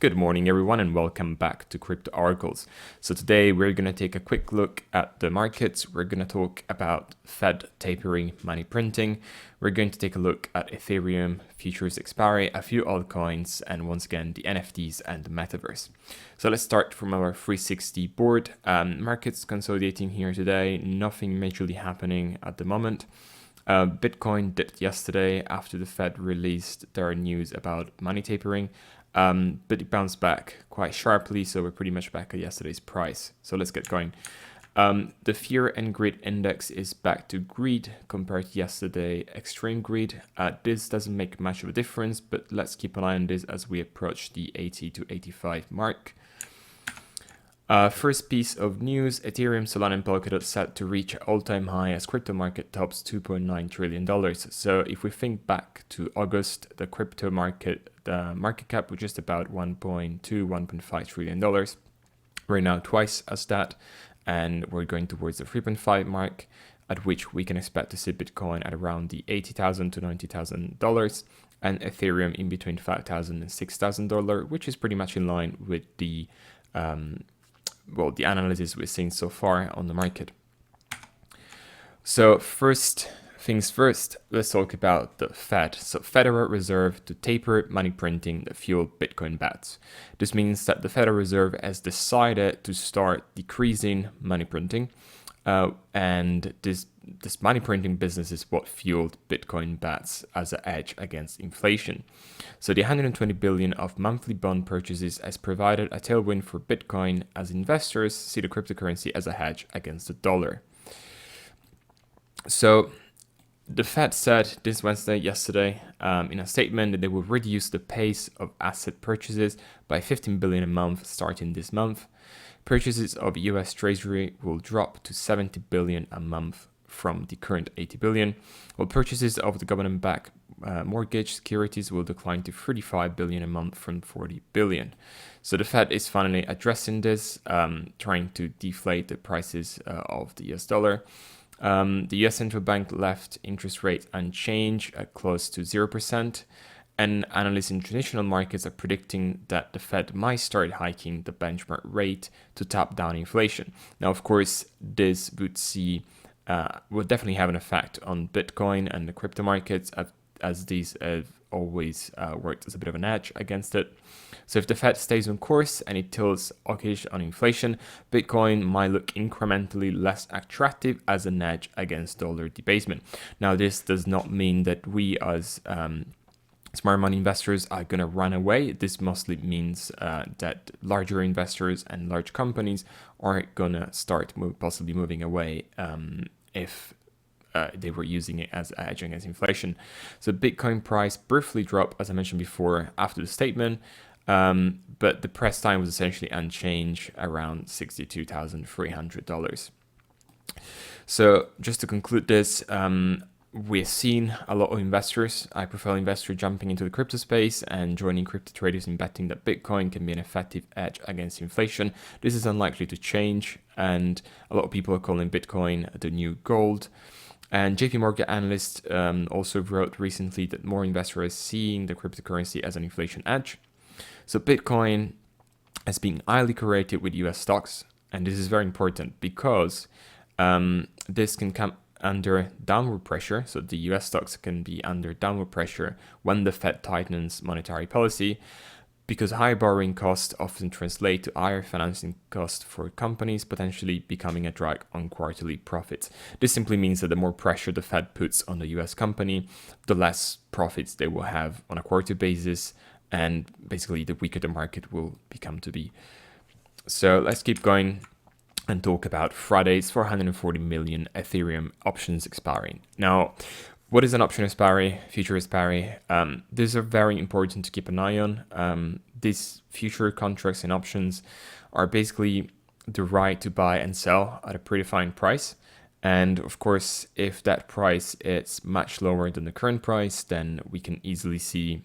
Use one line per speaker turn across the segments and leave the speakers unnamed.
Good morning, everyone, and welcome back to Crypto Oracles. So today we're going to take a quick look at the markets. We're going to talk about Fed tapering money printing. We're going to take a look at Ethereum, futures expiry, a few altcoins, and once again, the NFTs and the metaverse. So let's start from our 360 board. Markets consolidating here today. Nothing majorly happening at the moment. Bitcoin dipped yesterday after the Fed released their news about money tapering. But it bounced back quite sharply, so we're pretty much back at yesterday's price. So let's get going. The fear and greed index is back to greed compared to yesterday, extreme greed. This doesn't make much of a difference, but let's keep an eye on this as we approach the 80 to 85 mark. First piece of news, Ethereum, Solana, and Polkadot set to reach all-time high as crypto market tops $2.9 trillion. So if we think back to August, the crypto market, the market cap was just about $1.5 trillion. We're now twice as that, and we're going towards the 3.5 mark, at which we can expect to see Bitcoin at around the $80,000 to $90,000, and Ethereum in between $5,000 and $6,000, which is pretty much in line with the the analysis we've seen so far on the market. So first things first, let's talk about the Fed. So Federal Reserve to taper money printing that fueled Bitcoin bets. This means that the Federal Reserve has decided to start decreasing money printing, and this money printing business is what fueled Bitcoin bets as an edge against inflation. So the 120 billion of monthly bond purchases has provided a tailwind for Bitcoin as investors see the cryptocurrency as a hedge against the dollar. So the Fed said this yesterday, in a statement that they will reduce the pace of asset purchases by 15 billion a month starting this month. Purchases of US Treasury will drop to 70 billion a month from the current 80 billion, while purchases of the government-backed mortgage securities will decline to 35 billion a month from 40 billion. So the Fed is finally addressing this, trying to deflate the prices of the US dollar. The US central bank left interest rate unchanged at close to 0%. And analysts in traditional markets are predicting that the Fed might start hiking the benchmark rate to tap down inflation. Now, of course, this would definitely have an effect on Bitcoin and the crypto markets, as these have always worked as a bit of an edge against it. So if the Fed stays on course and it tilts hawkish on inflation, Bitcoin might look incrementally less attractive as an edge against dollar debasement. Now, this does not mean that we as smart money investors are going to run away. This mostly means that larger investors and large companies are going to start possibly moving away if they were using it as a hedge against inflation. So Bitcoin price briefly dropped, as I mentioned before, after the statement, but the press time was essentially unchanged around $62,300. So just to conclude this, we've seen a lot of investors, high-profile investors, jumping into the crypto space and joining crypto traders in betting that Bitcoin can be an effective edge against inflation. This is unlikely to change, and a lot of people are calling Bitcoin the new gold. And JP Morgan analyst also wrote recently that more investors are seeing the cryptocurrency as an inflation edge. So Bitcoin has been highly correlated with US stocks, and this is very important because this can come under downward pressure. So the US stocks can be under downward pressure when the Fed tightens monetary policy, because higher borrowing costs often translate to higher financing costs for companies, potentially becoming a drag on quarterly profits. This simply means that the more pressure the Fed puts on the US company, the less profits they will have on a quarter basis, and basically the weaker the market will become to be. So let's keep going and talk about Friday's 440 million Ethereum options expiring. Now, what is an option expiry, future expiry? These are very important to keep an eye on. These future contracts and options are basically the right to buy and sell at a predefined price. And of course, if that price is much lower than the current price, then we can easily see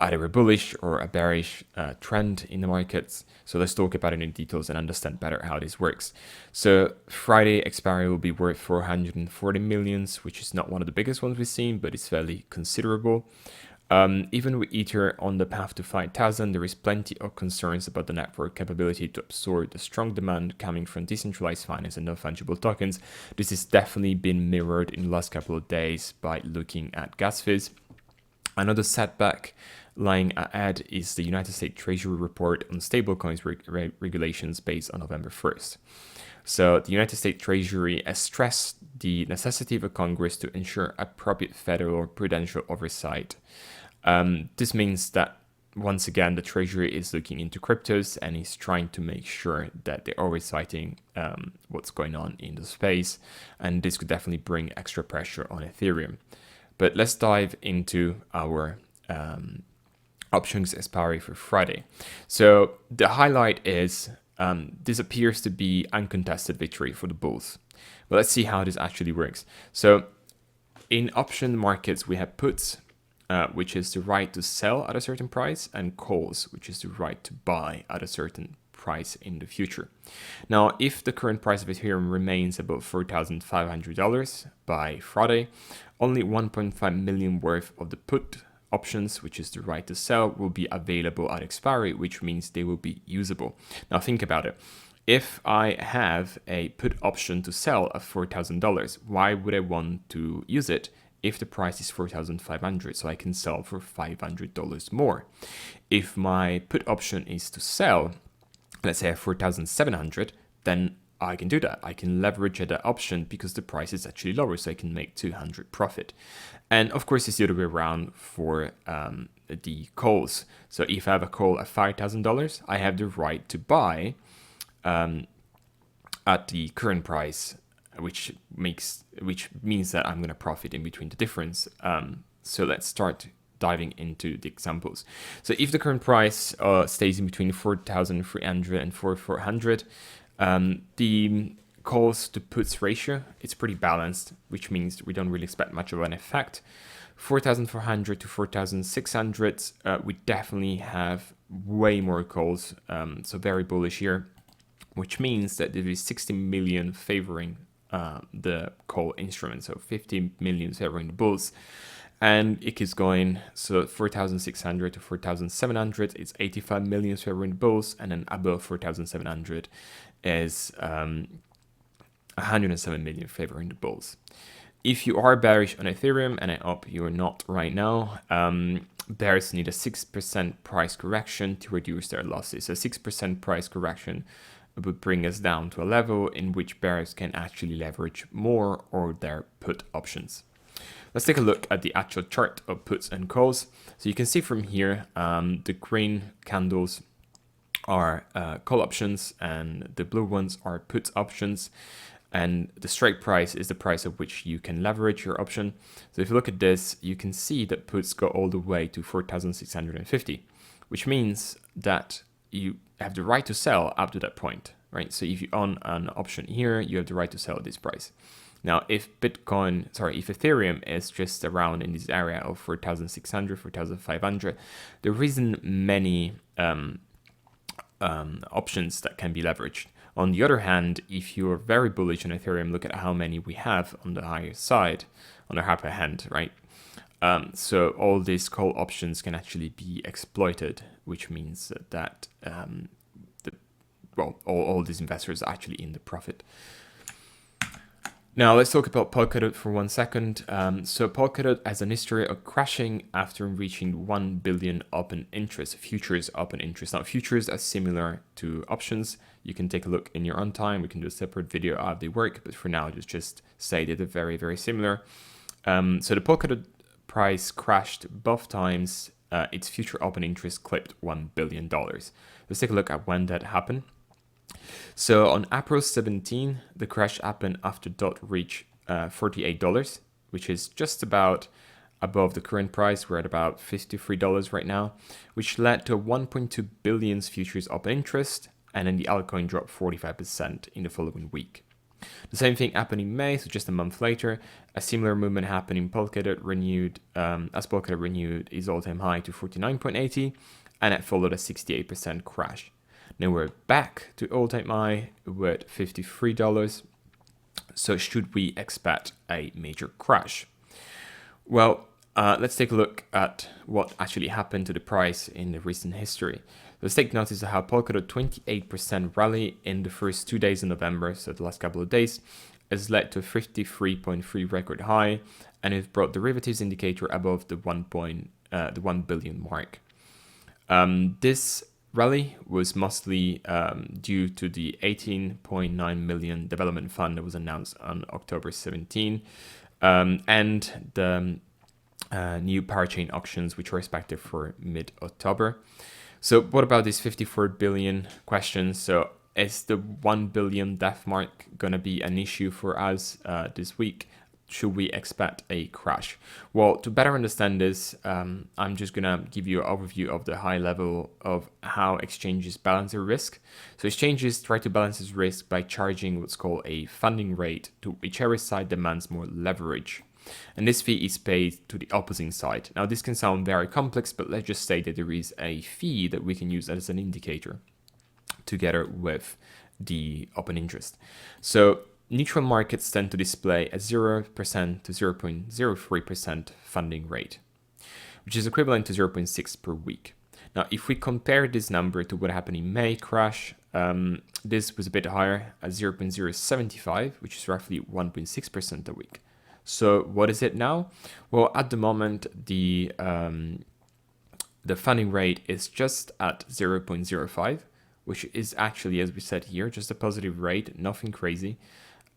either a bullish or a bearish trend in the markets. So let's talk about it in details and understand better how this works. So Friday expiry will be worth 440 millions, which is not one of the biggest ones we've seen, but it's fairly considerable. Even with Ether on the path to 5,000, there is plenty of concerns about the network capability to absorb the strong demand coming from decentralized finance and non-fungible tokens. This has definitely been mirrored in the last couple of days by looking at gas fees. Another setback lying ahead is the United States Treasury report on stablecoins regulations based on November 1st. So the United States Treasury has stressed the necessity of Congress to ensure appropriate federal prudential oversight. This means that, once again, the Treasury is looking into cryptos and is trying to make sure that they're oversighting what's going on in the space. And this could definitely bring extra pressure on Ethereum. But let's dive into our options expiry for Friday. So the highlight is this appears to be uncontested victory for the bulls. But let's see how this actually works. So in option markets, we have puts, which is the right to sell at a certain price, and calls, which is the right to buy at a certain price in the future. Now, if the current price of Ethereum remains above $4,500 by Friday, only 1.5 million worth of the put options, which is the right to sell, will be available at expiry, which means they will be usable. Now think about it. If I have a put option to sell at $4,000, why would I want to use it if the price is $4,500, so I can sell for $500 more? If my put option is to sell, let's say at $4,700, then I can do that. I can leverage at that option because the price is actually lower, so I can make $200 profit. And of course, it's the other way around for the calls. So if I have a call at $5,000, I have the right to buy at the current price, which means that I'm going to profit in between the difference. So let's start diving into the examples. So if the current price stays in between 4,300 and 4,400, the calls to puts ratio, it's pretty balanced, which means we don't really expect much of an effect. 4,400 to 4,600, we definitely have way more calls, so very bullish here, which means that there is 60 million favoring the call instrument, so 50 million favoring the bulls. And it keeps going, so 4,600 to 4,700, it's 85 million favoring the bulls, and then above 4,700 is 107 million favoring the bulls. If you are bearish on Ethereum, and I hope you're not right now, bears need a 6% price correction to reduce their losses. So 6% price correction would bring us down to a level in which bears can actually leverage more or their put options. Let's take a look at the actual chart of puts and calls. So you can see from here, the green candles are call options and the blue ones are put options. And the strike price is the price at which you can leverage your option. So if you look at this, you can see that puts go all the way to 4,650, which means that you have the right to sell up to that point, right? So if you own an option here, you have the right to sell at this price. Now, if Ethereum is just around in this area of 4,600, 4,500, there isn't many options that can be leveraged. On the other hand, if you're very bullish on Ethereum, look at how many we have on the higher side, on the upper hand, right? So all these call options can actually be exploited, which means that all these investors are actually in the profit. Now let's talk about Polkadot for 1 second. So Polkadot has an history of crashing after reaching 1 billion open interest, futures open interest. Now futures are similar to options. You can take a look in your own time. We can do a separate video of how they work, but for now, just say that they're very, very similar. So the Polkadot price crashed both times. Its future open interest clipped $1 billion. Let's take a look at when that happened. So on April 17, the crash happened after DOT reached $48, which is just about above the current price. We're at about $53 right now, which led to 1.2 billion futures open interest, and then the altcoin dropped 45% in the following week. The same thing happened in May, so just a month later. A similar movement happened in Polkadot, as Polkadot renewed its all-time high to 49.80, and it followed a 68% crash. Now we're back to all-time high, we're at $53. So should we expect a major crash? Well, let's take a look at what actually happened to the price in the recent history. Let's take notice of how Polkadot 28% rally in the first 2 days of November, so the last couple of days, has led to a 53.3 record high, and it brought derivatives indicator above the 1 billion mark. This rally was mostly due to the 18.9 million development fund that was announced on October 17, and the new parachain auctions, which are expected for mid-October. So what about this 54 billion question? So is the 1 billion death mark going to be an issue for us this week? Should we expect a crash? Well, to better understand this, I'm just going to give you an overview of the high level of how exchanges balance their risk. So exchanges try to balance this risk by charging what's called a funding rate to whichever side demands more leverage. And this fee is paid to the opposing side. Now, this can sound very complex, but let's just say that there is a fee that we can use as an indicator together with the open interest. So neutral markets tend to display a 0% to 0.03% funding rate, which is equivalent to 0.6 per week. Now, if we compare this number to what happened in May crash, this was a bit higher at 0.075, which is roughly 1.6% a week. So what is it now? Well, at the moment, the funding rate is just at 0.05, which is actually, as we said here, just a positive rate, nothing crazy.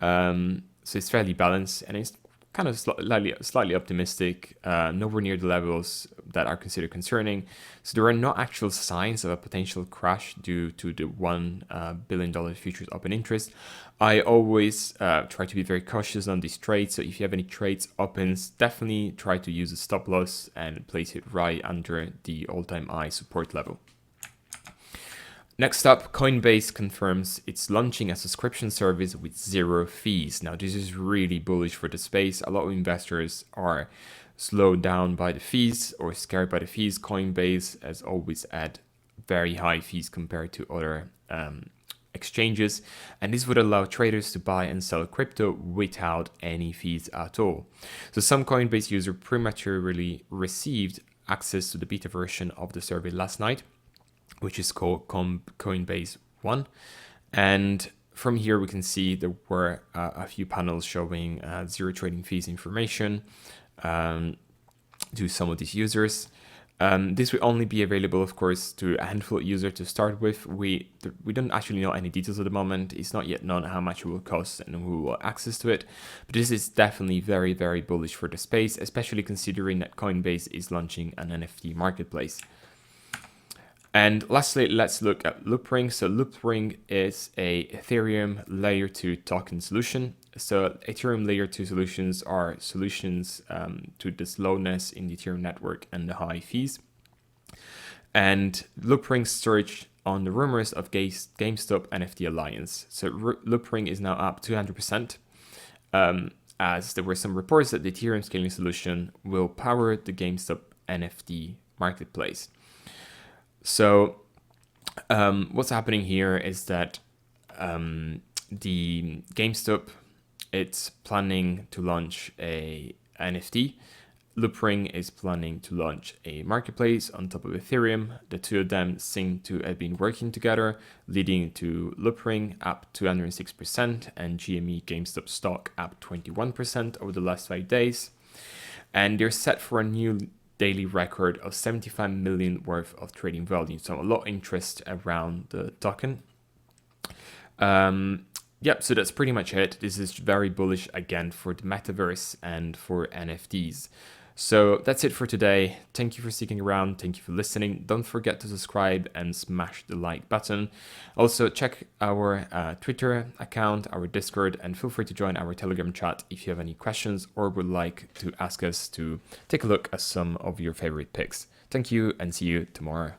So it's fairly balanced, and it's kind of slightly optimistic, nowhere near the levels that are considered concerning. So there are no actual signs of a potential crash due to the $1 billion futures open interest. I always try to be very cautious on these trades. So if you have any trades opens, definitely try to use a stop loss and place it right under the all-time high support level. Next up, Coinbase confirms it's launching a subscription service with 0 fees. Now, this is really bullish for the space. A lot of investors are slowed down by the fees or scared by the fees. Coinbase has always had very high fees compared to other exchanges, and this would allow traders to buy and sell crypto without any fees at all. So some Coinbase users prematurely received access to the beta version of the survey last night, which is called Coinbase 1. And from here, we can see there were a few panels showing zero trading fees information to some of these users. This will only be available, of course, to a handful of users to start with. We don't actually know any details at the moment. It's not yet known how much it will cost and who will have access to it. But this is definitely very, very bullish for the space, especially considering that Coinbase is launching an NFT marketplace. And lastly, let's look at Loopring. So Loopring is a Ethereum layer 2 token solution. So Ethereum layer 2 solutions are solutions to the slowness in the Ethereum network and the high fees. And Loopring surged on the rumors of GameStop NFT alliance. So Loopring is now up 200%, as there were some reports that the Ethereum scaling solution will power the GameStop NFT marketplace. So what's happening here is that the GameStop, it's planning to launch a NFT. Loopring is planning to launch a marketplace on top of Ethereum. The two of them seem to have been working together, leading to Loopring up 206% and GME GameStop stock up 21% over the last 5 days. And they're set for a new daily record of 75 million worth of trading volume. So a lot of interest around the token. Yep, so that's pretty much it. This is very bullish again for the metaverse and for NFTs. So that's it for today. Thank you for sticking around. Thank you for listening. Don't forget to subscribe and smash the like button. Also, check our Twitter account, our Discord, and feel free to join our Telegram chat if you have any questions or would like to ask us to take a look at some of your favorite picks. Thank you and see you tomorrow.